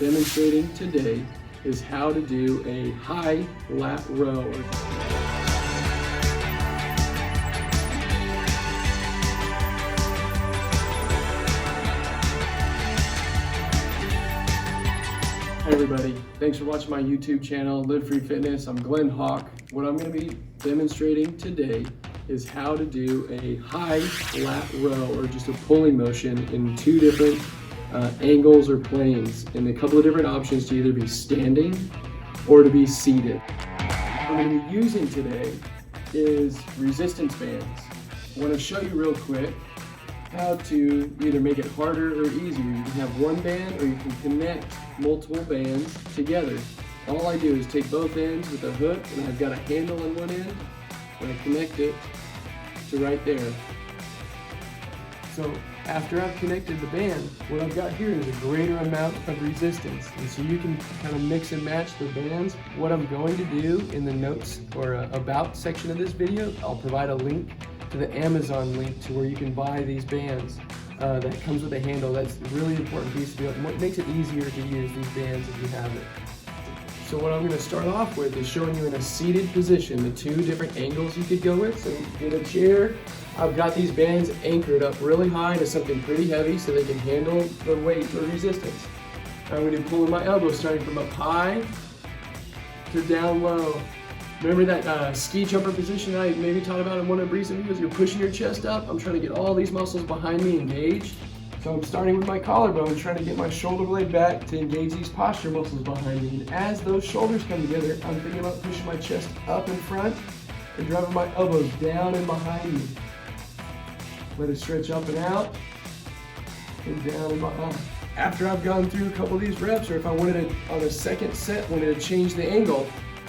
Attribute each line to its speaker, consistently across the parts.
Speaker 1: demonstrating today is how to do a high lat row. Hey everybody, thanks for watching my YouTube channel, Live Free Fitness. I'm Glenn Hawk. What I'm going to be demonstrating today is how to do a high lat row, or just a pulling motion in two different angles or planes, and a couple of different options to either be standing or to be seated. What I'm going to be using today is resistance bands. I want to show you real quick how to either make it harder or easier. You can have one band or you can connect multiple bands together. All I do is take both ends with a hook, and I've got a handle on one end, and I connect it to right there. So after I've connected the band, what I've got here is a greater amount of resistance. And so you can kind of mix and match the bands. What I'm going to do in the notes or about section of this video, I'll provide a link to the Amazon link to where you can buy these bands. That comes with a handle. That's a really important piece to be. It makes it easier to use these bands if you have it. So what I'm going to start off with is showing you in a seated position the two different angles you could go with. So in a chair, I've got these bands anchored up really high to something pretty heavy so they can handle the weight or resistance. I'm going to be pulling my elbow starting from up high to down low. Remember that ski jumper position I maybe taught about in one of the recent videos? You're pushing your chest up. I'm trying to get all these muscles behind me engaged. So I'm starting with my collarbone, trying to get my shoulder blade back to engage these posture muscles behind me. And as those shoulders come together, I'm thinking about pushing my chest up in front and driving my elbows down and behind me. Let it stretch up and out, and down and behind. After I've gone through a couple of these reps, or if I wanted to, on a second set, wanted to change the angle,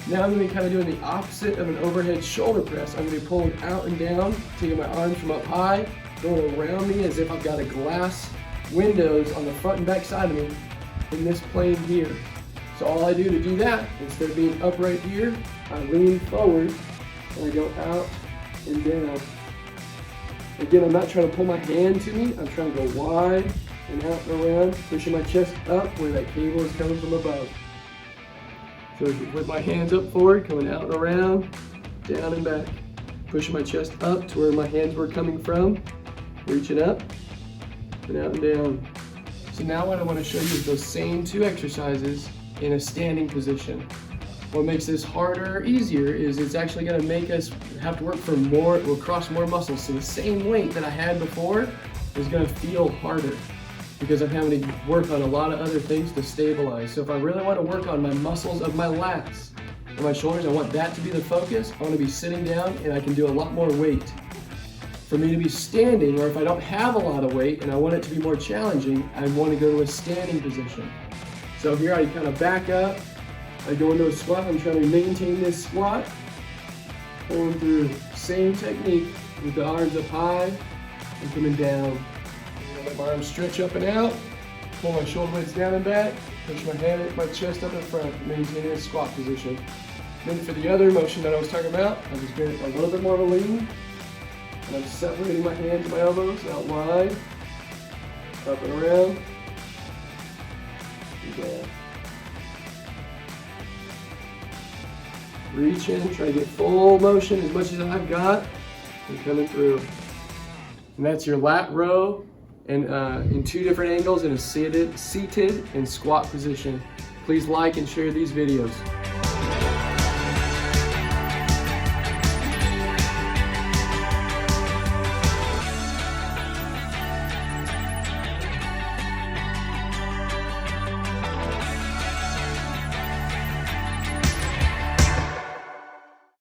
Speaker 1: now I'm going to be kind of doing the opposite of an overhead shoulder press. I'm going to be pulling out and down, taking my arms from up high, going around me as if I've got a glass windows on the front and back side of me in this plane here. So all I do to do that, instead of being upright here, I lean forward and I go out and down. Again, I'm not trying to pull my hand to me. I'm trying to go wide and out and around, pushing my chest up where that cable is coming from above. So with my hands up forward, coming out and around, down and back. Pushing my chest up to where my hands were coming from, reaching up and out and down. So now what I want to show you is those same two exercises in a standing position. What makes this harder or easier is it's actually going to make us have to work for more, we'll cross more muscles. So the same weight that I had before is going to feel harder because I'm having to work on a lot of other things to stabilize. So if I really want to work on my muscles of my lats and my shoulders, I want that to be the focus. I want to be sitting down and I can do a lot more weight. For me to be standing, or if I don't have a lot of weight and I want it to be more challenging, I want to go to a standing position. So here I kind of back up, I go into a squat. I'm trying to maintain this squat, pulling through. Same technique with the arms up high and coming down. Let my arms stretch up and out, pull my shoulder blades down and back, push my hand, my chest up in front, maintaining a squat position. Then for the other motion that I was talking about, I'm just doing a little bit more of a lean, and I'm separating my hands and my elbows out wide, up and around, and down. Reach in, try to get full motion as much as I've got, and coming through. And that's your lat row, and in two different angles in a seated and squat position. Please like and share these videos.